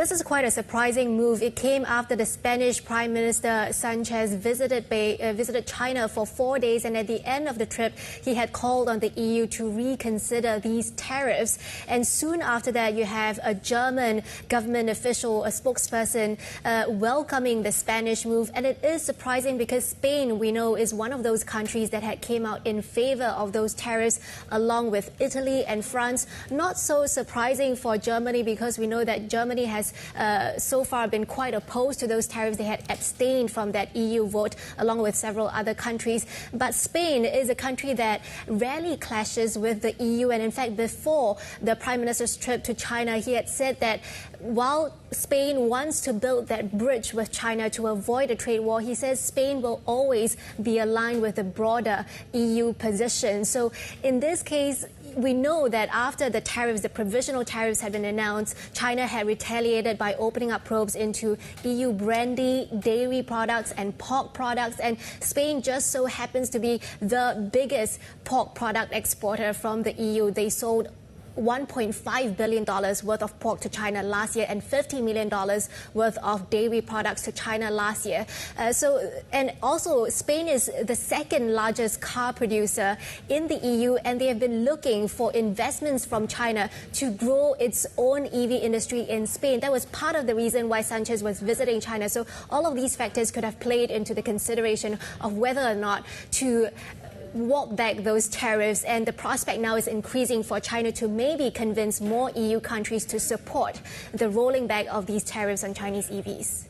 This is quite a surprising move. It came after the Spanish Prime Minister Sanchez visited China for 4 days, and at the end of the trip, he had called on the EU to reconsider these tariffs. And soon after that, you have a German government official, a spokesperson, welcoming the Spanish move. And it is surprising because Spain, we know, is one of those countries that had came out in favor of those tariffs, along with Italy and France. Not so surprising for Germany, because we know that Germany has so far been quite opposed to those tariffs. They had abstained from that EU vote along with several other countries. But Spain is a country that rarely clashes with the EU. And in fact, before the Prime Minister's trip to China, he had said that while Spain wants to build that bridge with China to avoid a trade war, he says Spain will always be aligned with the broader EU position. So in this case, we know that after the tariffs, the provisional tariffs had been announced, China had retaliated by opening up probes into EU brandy, dairy products and pork products. And Spain just so happens to be the biggest pork product exporter from the EU. They sold $1.5 billion worth of pork to China last year and $50 million worth of dairy products to China last year. And also Spain is the second largest car producer in the EU, and they have been looking for investments from China to grow its own EV industry in Spain. That was part of the reason why Sanchez was visiting China. So all of these factors could have played into the consideration of whether or not to walk back those tariffs, and the prospect now is increasing for China to maybe convince more EU countries to support the rolling back of these tariffs on Chinese EVs.